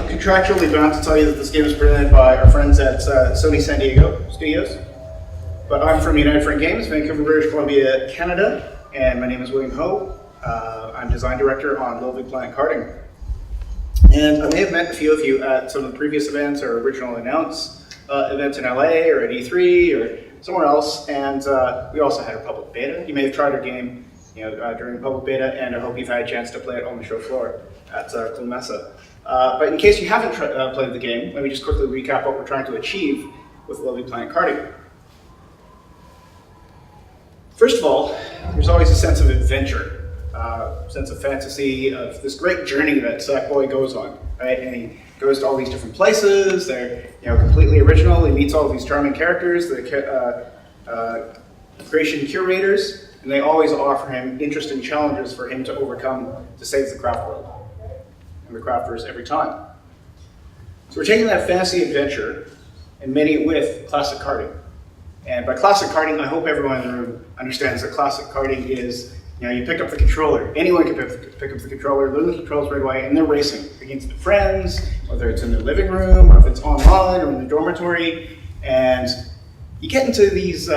contractually bound to tell you that this game is presented by our friends at Sony San Diego Studios. But I'm from United Front Games, Vancouver, British Columbia, Canada, and my name is William Ho. I'm design director on LittleBigPlanet Karting. And I may have met a few of you at some of the previous events or original announced events in LA or at E3 or somewhere else, and we also had a public beta. You may have tried our game during the public beta, and I hope you've had a chance to play it on the show floor at Cologne. But in case you haven't played the game, let me just quickly recap what we're trying to achieve with LittleBigPlanet Karting. First of all, there's always a sense of adventure, sense of fantasy, of this great journey that Sackboy goes on, right? And he goes to all these different places. They're completely original. He meets all these charming characters, the creation curators, and they always offer him interesting challenges for him to overcome to save the craft world and the crafters every time. So we're taking that fantasy adventure and making it with classic karting. And by classic karting, I hope everyone in the room understands that classic karting is, you pick up the controller. Anyone can pick up the controller, learn the controls right away, and they're racing against their friends, whether it's in their living room, or if it's online, or in the dormitory. And you get into these,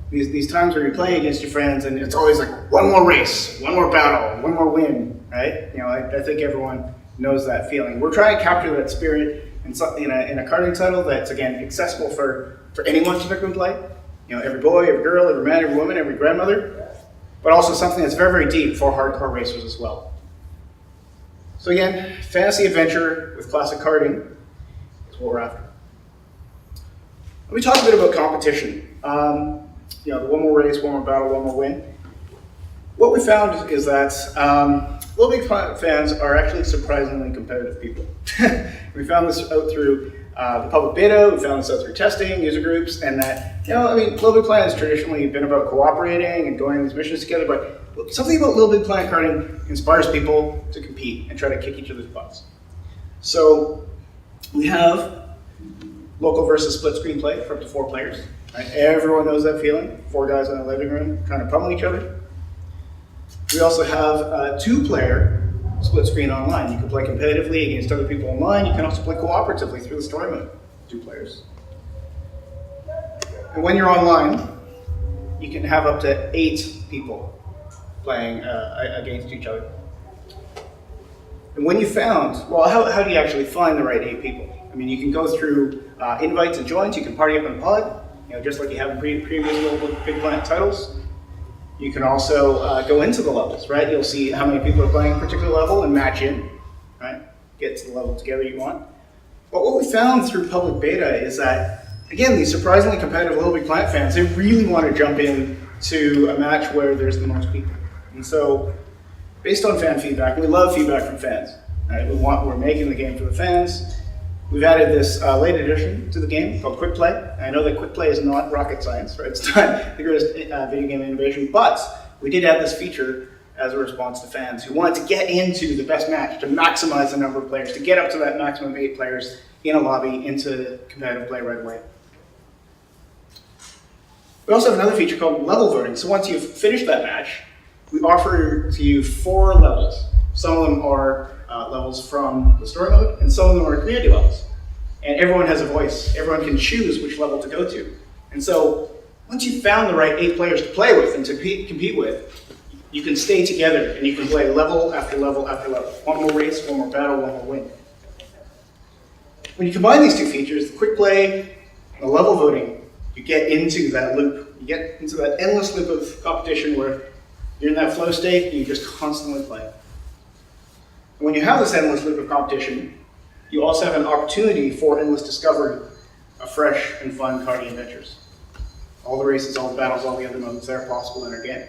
these times where you're playing against your friends, and it's always like, one more race, one more battle, one more win, right? I think everyone knows that feeling. We're trying to capture that spirit in a karting title that's, again, accessible for anyone to pick and play. Every boy, every girl, every man, every woman, every grandmother, but also something that's very, very deep for hardcore racers as well. So again, fantasy adventure with classic karting is what we're after. Let me talk a bit about competition. The one more race, one more battle, one more win. What we found is that LittleBigPlanet fans are actually surprisingly competitive people. We found this out through the public beta, we found this out through testing, user groups, and that, LittleBigPlanet has traditionally been about cooperating and going on these missions together, but something about LittleBigPlanet Karting inspires people to compete and try to kick each other's butts. So we have local versus split screen play for up to 4 players. Right? Everyone knows that feeling, 4 guys in a living room trying to pummel each other. We also have a 2-player split screen online. You can play competitively against other people online. You can also play cooperatively through the story mode, 2 players. And when you're online, you can have up to 8 people playing against each other. And when you found, how do you actually find the right 8 people? You can go through invites and joins. You can party up in a pod, just like you have in previous LittleBigPlanet titles. You can also go into the levels, right? You'll see how many people are playing a particular level and match in, right? Get to the level together you want. But what we found through public beta is that, again, these surprisingly competitive LittleBigPlanet fans, they really want to jump in to a match where there's the most people. And so, based on fan feedback, we love feedback from fans. Right? We're making the game for the fans. We've added this late addition to the game called Quick Play. I know that Quick Play is not rocket science, right? It's not the greatest video game innovation, but we did add this feature as a response to fans who wanted to get into the best match, to maximize the number of players, to get up to that maximum 8 players in a lobby into competitive play right away. We also have another feature called level voting. So once you've finished that match, we offer to you 4 levels. Some of them are levels from the story mode, and some of them are community levels. And everyone has a voice. Everyone can choose which level to go to. And so, once you've found the right 8 players to play with and to compete with, you can stay together and you can play level after level after level. One more race, one more battle, one more win. When you combine these 2 features, the quick play and the level voting, you get into that loop. You get into that endless loop of competition where you're in that flow state and you just constantly play. When you have this endless loop of competition, you also have an opportunity for endless discovery of fresh and fun karting adventures. All the races, all the battles, all the other modes that are possible in our game.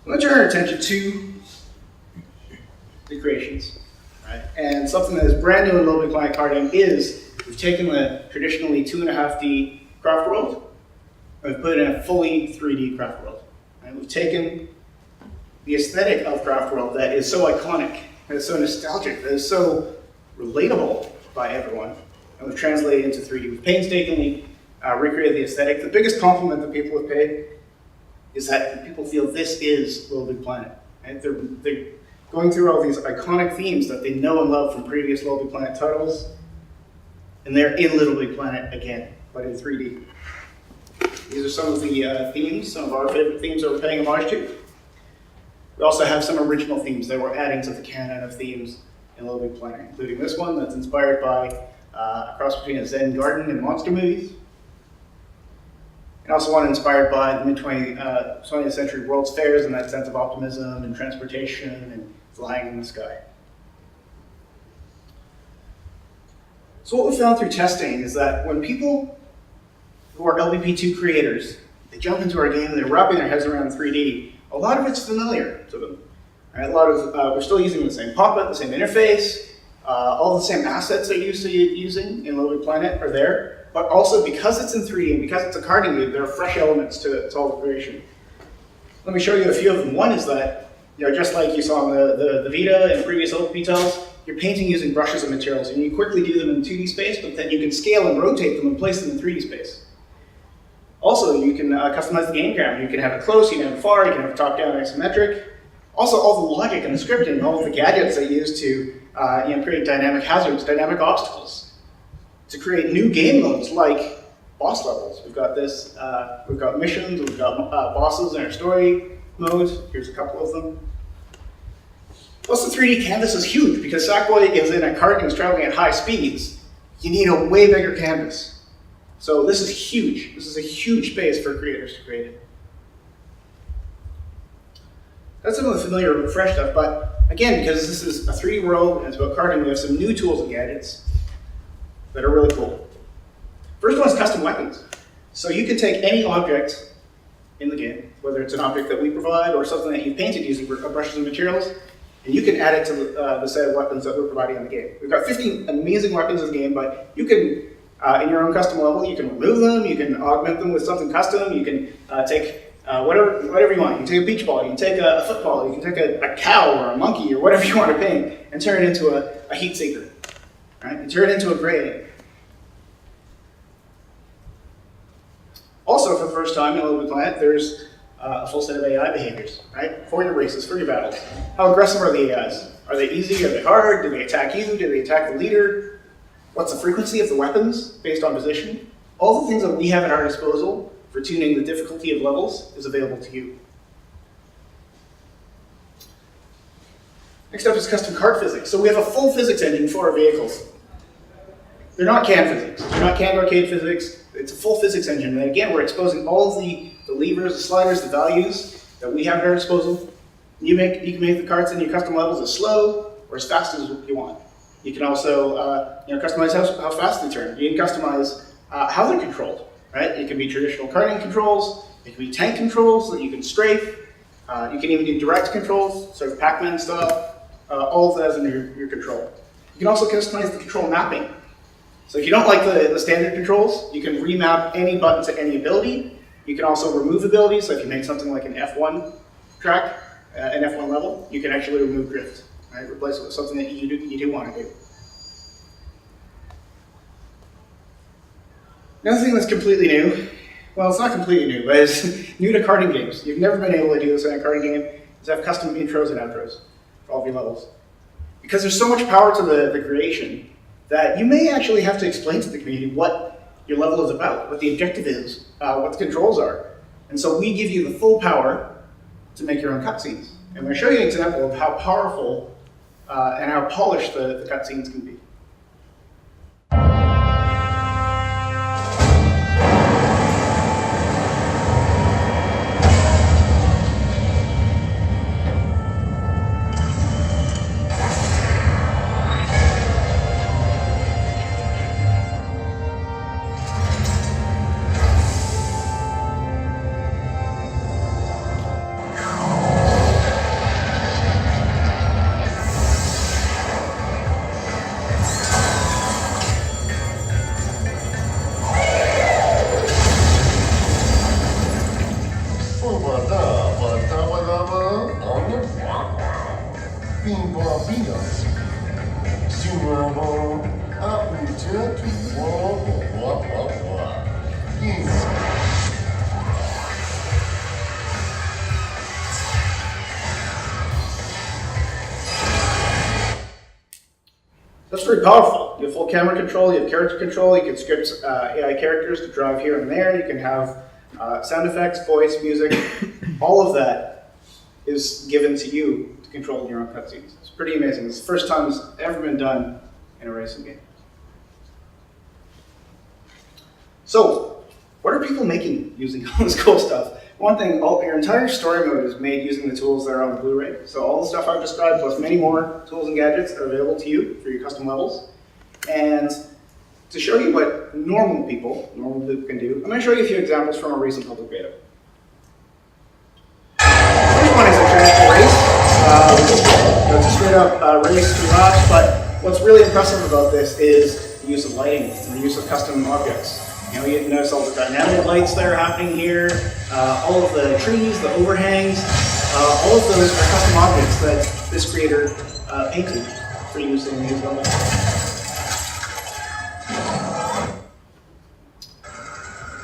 Let's turn our attention to the creations. Right? And something that is brand new in LittleBigPlanet Karting is we've taken the traditionally 2.5D craft world and we've put it in a fully 3D craft world. And we've taken the aesthetic of craft world that is so iconic, that is so nostalgic, that is so relatable by everyone, and we've translated it into 3D. We've painstakingly recreated the aesthetic. The biggest compliment that people have paid is that people feel this is LittleBigPlanet. Right? going through all these iconic themes that they know and love from previous LittleBigPlanet titles, and they're in LittleBigPlanet again, but in 3D. These are some of the themes, some of our favorite themes that we're paying homage to. We also have some original themes that we're adding to the canon of themes in LittleBigPlanet, including this one that's inspired by a cross between a Zen garden and monster movies. And also one inspired by the mid-20th century World's Fairs and that sense of optimism and transportation and flying in the sky. So what we found through testing is that when people who are LBP2 creators, they jump into our game and they're wrapping their heads around 3D, a lot of it's familiar to them. Right? A lot of, we're still using the same pop-up, the same interface, all the same assets they're used to using in LittleBigPlanet are there, but also because it's in 3D and because it's a karting game, there are fresh elements to all the creation. Let me show you a few of them. One is that, just like you saw on the Vita and previous LBP titles, you're painting using brushes and materials, and you quickly do them in 2D space, but then you can scale and rotate them and place them in 3D space. Also, you can customize the game camera. You can have it close, you can have it far, you can have it top-down isometric. Also, all the logic and the scripting, all of the gadgets they use to create dynamic hazards, dynamic obstacles, to create new game modes like boss levels. We've got this, we've got missions, we've got bosses in our story modes. Here's a couple of them. Plus, the 3D canvas is huge because Sackboy is in a kart and is traveling at high speeds. You need a way bigger canvas. So this is huge. This is a huge space for creators to create it. That's some of the familiar, fresh stuff, but again, because this is a 3D world and it's about karting, we have some new tools and gadgets that are really cool. First one is custom weapons. So you can take any object in the game, whether it's an object that we provide or something that you painted using brushes and materials, and you can add it to the set of weapons that we're providing in the game. We've got 15 amazing weapons in the game, but you can, in your own custom level, you can remove them, you can augment them with something custom, you can take whatever you want. You can take a beach ball, you can take a football, you can take a cow or a monkey or whatever you want to paint and turn it into a heat seeker. Right? And turn it into a gradient. Also, for the first time in LittleBigPlanet, there's a full set of AI behaviors, right? For your races, for your battles. How aggressive are the AIs? Are they easy? Are they hard? Do they attack you? Do they attack the leader? What's the frequency of the weapons based on position? All the things that we have at our disposal for tuning the difficulty of levels is available to you. Next up is custom kart physics. So we have a full physics engine for our vehicles. They're not canned physics. They're not canned arcade physics. It's a full physics engine. And again, we're exposing all of the levers, the sliders, the values that we have at our disposal. You can make the karts in your custom levels as slow or as fast as you want. You can also customize how fast they turn. You can customize how they're controlled. Right? It can be traditional karting controls. It can be tank controls that you can strafe. You can even do direct controls, sort of Pac-Man style. All of that is under your control. You can also customize the control mapping. So if you don't like the standard controls, you can remap any button to any ability. You can also remove abilities. So if you make something like an F1 track, an F1 level, you can actually remove drift. Right? Replace it with something that you do want to do. Another thing that's completely new, well, it's not completely new, but it's new to karting games. You've never been able to do this in a karting game, is have custom intros and outros for all of your levels. Because there's so much power to the creation that you may actually have to explain to the community what your level is about, what the objective is, what the controls are. And so we give you the full power to make your own cutscenes. And I'm going to show you an example of how powerful and how polished the cutscenes can be. That's pretty powerful. You have full camera control, you have character control, you can script AI characters to drive here and there, you can have sound effects, voice, music, all of that is given to you to control in your own cutscenes. It's pretty amazing. It's the first time it's ever been done in a racing game. So, what are people making using all this cool stuff? One thing, your entire story mode is made using the tools that are on the Blu-ray. So all the stuff I've described, plus many more tools and gadgets are available to you for your custom levels. And to show you what normal people can do, I'm going to show you a few examples from a recent public beta. First one is a traditional race. It's a straight up race to laps, but what's really impressive about this is the use of lighting and the use of custom objects. You notice all the dynamic lights that are happening here, all of the trees, the overhangs, all of those are custom objects that this creator painted for use in his level.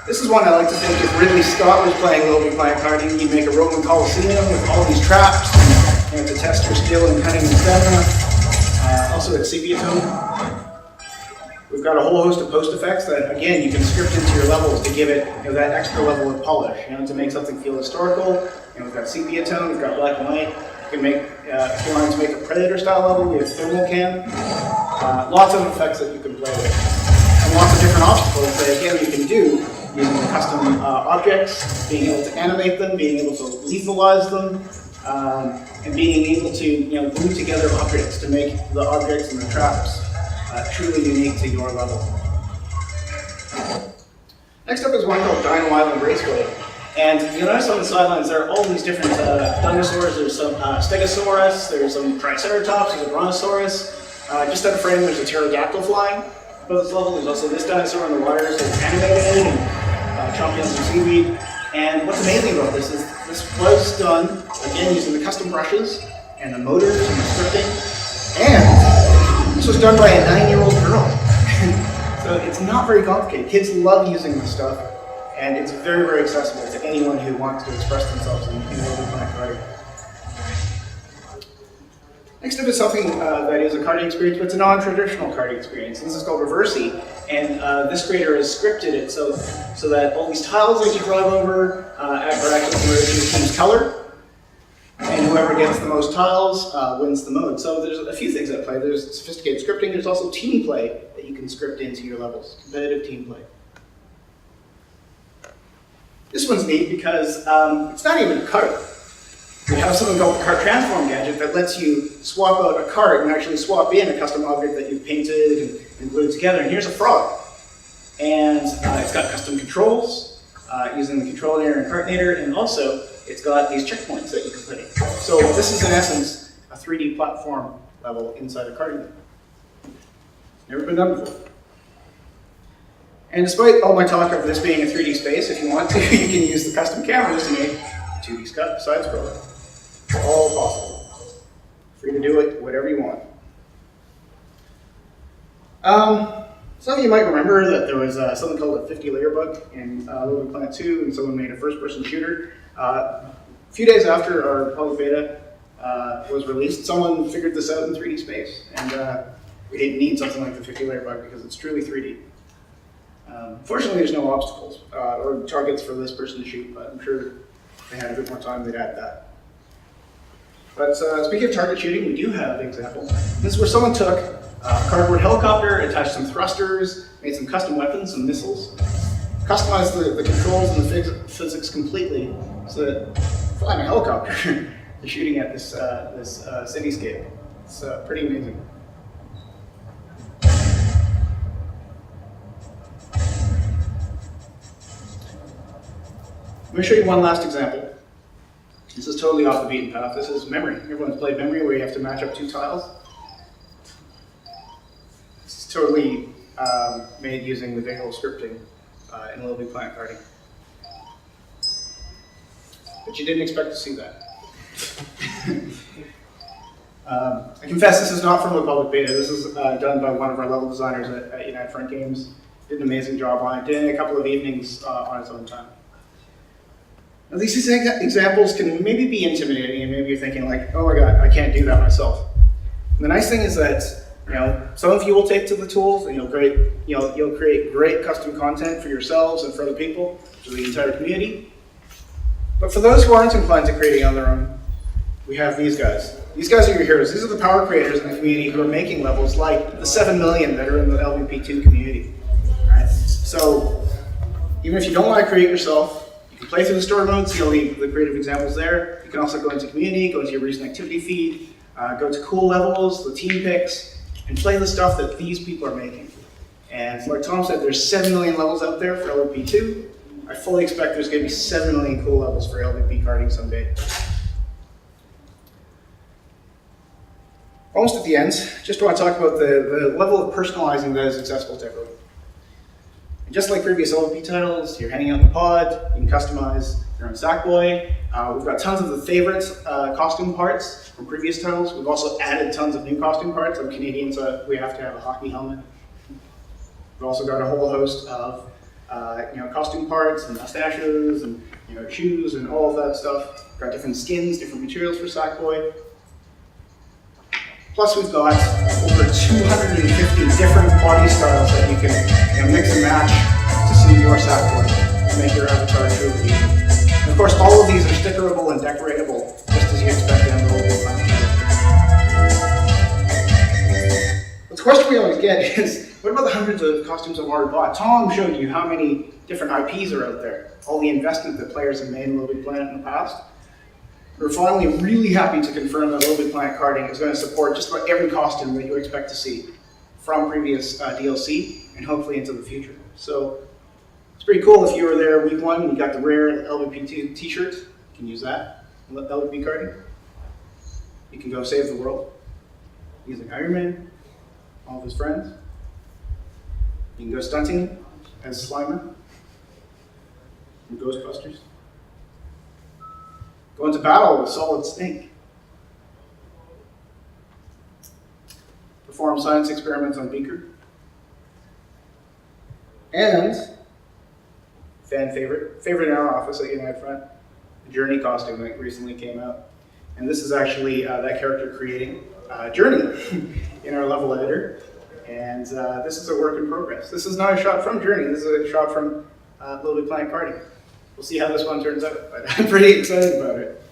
This is one I like to think if Ridley Scott was playing LittleBigPlanet Karting, he'd make a Roman Coliseum with all these traps and to test your skill in cutting and stamina. Also at sepia tone. We've got a whole host of post effects that, again, you can script into your levels to give it that extra level of polish, to make something feel historical. We've got sepia tone, we've got black and white. You can make, if you wanted to make a Predator-style level, we have thermal cam. Lots of effects that you can play with. And lots of different obstacles that, again, you can do using the custom objects, being able to animate them, being able to lethalize them, and being able to glue together objects to make the objects and the traps truly unique to your level. Next up is one called Dino Island Raceway. And you notice on the sidelines there are all these different dinosaurs. There's some Stegosaurus, there's some Triceratops, there's a Brontosaurus. Just out of frame there's a pterodactyl flying above this level. There's also this dinosaur on the wires that's animated and chomping on some seaweed. And what's amazing about this is this was done, again, using the custom brushes and the motors and the scripting. And this was done by a 9-year-old girl. So it's not very complicated. Kids love using this stuff, and it's very, very accessible to anyone who wants to express themselves in LittleBigPlanet Karting. Next up is something that is a karting experience, but it's a non-traditional karting experience. This is called Reversey, and this creator has scripted it so that all these tiles that you drive over are actually converted to your team's color, and whoever gets the most tiles wins the mode. So there's a few things at play. There's sophisticated scripting. There's also team play that you can script into your levels, competitive team play. This one's neat because it's not even a kart. We have something called the Kart Transform gadget that lets you swap out a kart and actually swap in a custom object that you've painted and glued together. And here's a frog. And it's got custom controls using the controller and Kartinator, and also it's got these checkpoints that you can put in. So this is in essence a 3D platform level inside a karting game. Never been done before. And despite all my talk of this being a 3D space, if you want to, you can use the custom cameras to make 2D side-scroller. It's all possible. Free to do it, whatever you want. Some of you might remember that there was something called a 50-layer bug in LittleBigPlanet 2, and someone made a first-person shooter. A few days after our public beta was released, someone figured this out in 3D space, and we didn't need something like the 50-layer bug because it's truly 3D. Fortunately, there's no obstacles or targets for this person to shoot, but I'm sure if they had a bit more time, they'd add that. But speaking of target shooting, we do have an example. This is where someone took a cardboard helicopter, attached some thrusters, made some custom weapons, some missiles, customized the controls and the physics completely so that flying a helicopter is shooting at this cityscape. It's pretty amazing. Let me show you one last example. This is totally off the beaten path. This is memory. Everyone's played memory where you have to match up 2 tiles. This is totally made using the visual scripting in LittleBigPlanet Karting. But you didn't expect to see that. I confess this is not from the public beta. This is done by one of our level designers at United Front Games. Did an amazing job on it. Did it in a couple of evenings on its own time. Now these examples can maybe be intimidating, and maybe you're thinking like, oh my god, I can't do that myself. And the nice thing is that Some of you will take to the tools and you'll create great custom content for yourselves and for other people, for the entire community. But for those who aren't inclined to creating on their own, we have these guys. These guys are your heroes. These are the power creators in the community who are making levels like the 7 million that are in the LVP2 community. Right? So even if you don't want to create yourself, you can play through the story mode, see all the creative examples there. You can also go into community, go into your recent activity feed, go to cool levels, the team picks, and play the stuff that these people are making. And like Tom said, there's 7 million levels out there for LVP2. I fully expect there's going to be 7 million cool levels for LVP karting someday. Almost at the end, just want to talk about the level of personalizing that is accessible to everyone. And just like previous LVP titles, you're hanging out in the pod, you can customize your own Sackboy. We've got tons of the favorite costume parts from previous titles. We've also added tons of new costume parts. I'm Canadian, so we have to have a hockey helmet. We've also got a whole host of costume parts and mustaches and shoes and all of that stuff. We've got different skins, different materials for Sackboy. Plus we've got over 250 different body styles that you can mix and match to suit your Sackboy and make your avatar truly unique. And of course, all of these are stickerable and decoratable, just as you expect in the LittleBigPlanet. But the question we always get is, what about the hundreds of costumes I've already bought? Tom showed you how many different IPs are out there, all the investment that players have made in LittleBigPlanet in the past. We're finally really happy to confirm that LittleBigPlanet Karting is going to support just about every costume that you expect to see from previous DLC and hopefully into the future. So it's pretty cool if you were there week 1 and you got the rare LVP2 t-shirt. You can use that in LVP Karting. You can go save the world using Iron Man, all of his friends. You can go stunting as Slimer from Ghostbusters. Go into battle with Solid Snake. Perform science experiments on Beaker. And, fan favorite in our office at United Front, the Journey costume that recently came out. And this is actually that character creating Journey in our level editor. And this is a work in progress. This is not a shot from Journey, this is a shot from LittleBigPlanet Karting. We'll see how this one turns out, but I'm pretty excited about it.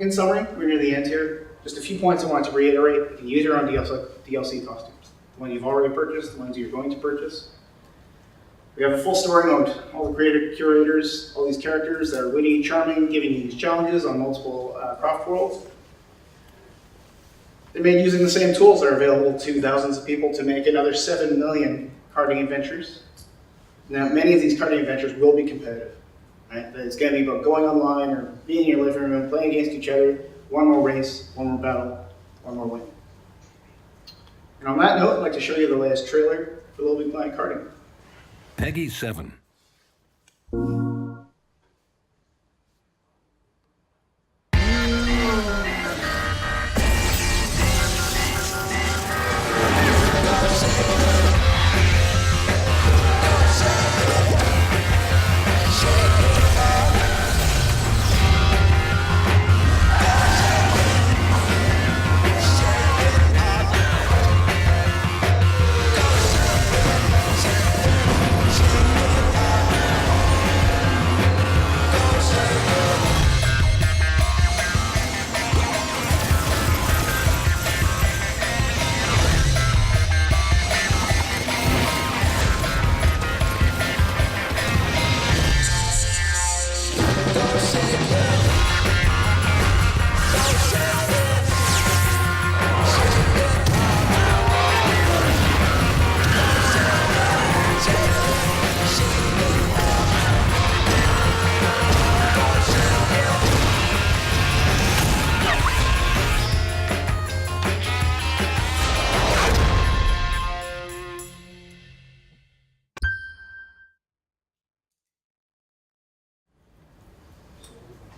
In summary, we're near the end here. Just a few points I want to reiterate. You can use your own DLC costumes. The ones you've already purchased, the ones you're going to purchase. We have a full story mode. All the creative curators, all these characters that are witty, charming, giving you these challenges on multiple craft worlds. They're made using the same tools that are available to thousands of people to make another 7 million karting adventures. Now, many of these karting adventures will be competitive. Right? It's going to be about going online or being in your living room and playing against each other. One more race, one more battle, one more win. And on that note, I'd like to show you the latest trailer for LittleBigPlanet Karting. Peggy 7.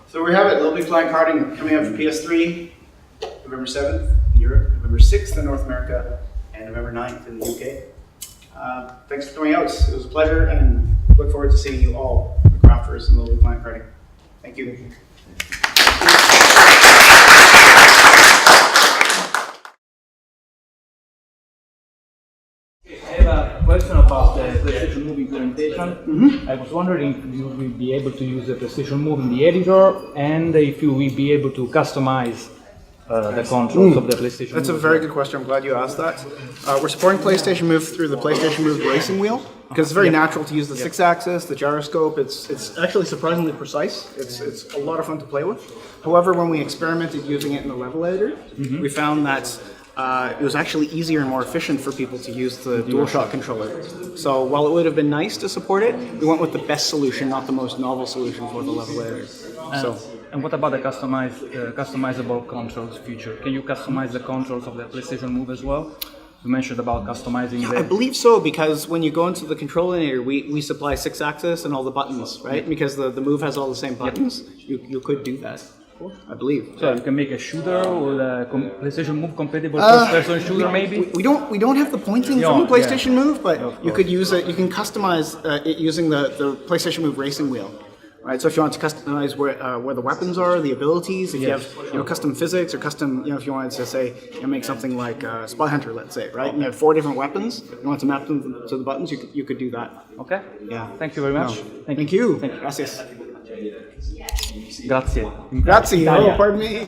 So we have it, LittleBigPlanet Karting coming out for PS3, November 7th in Europe, November 6th in North America, and November 9th in the UK. Thanks for coming out. It was a pleasure, and look forward to seeing you all, the crafters in LittleBigPlanet Karting. Thank you. I was wondering if you will be able to use the PlayStation Move in the editor, and if you will be able to customize the controls of the PlayStation That's Move. a very good question. I'm glad you asked that. We're supporting PlayStation Move through the PlayStation Move racing wheel because it's very natural to use the 6-axis, the gyroscope. It's actually surprisingly precise. It's a lot of fun to play with. However, when we experimented using it in the level editor, we found that it was actually easier and more efficient for people to use the DualShock controller. So while it would have been nice to support it, we went with the best solution, not the most novel solution for the level editor. And what about the customizable controls feature? Can you customize the controls of the PlayStation Move as well? You mentioned about customizing I believe so, because when you go into the control editor, we supply 6-axis and all the buttons, right? Because the Move has all the same buttons. You could do that, I believe. So you can make a shooter or a PlayStation Move compatible first-person shooter, maybe? We don't have the pointing from the PlayStation Move, but you could use it. You can customize it using the PlayStation Move racing wheel. Right, so if you want to customize where the weapons are, the abilities, if you have custom physics or custom, if you wanted to say make something like Spy Hunter, let's say, right? And you have 4 different weapons. You want to map them to the buttons, you could do that. Okay. Yeah. Thank you very much. Thank you. Thank you. Gracias. Grazie. Grazie. Oh, pardon me.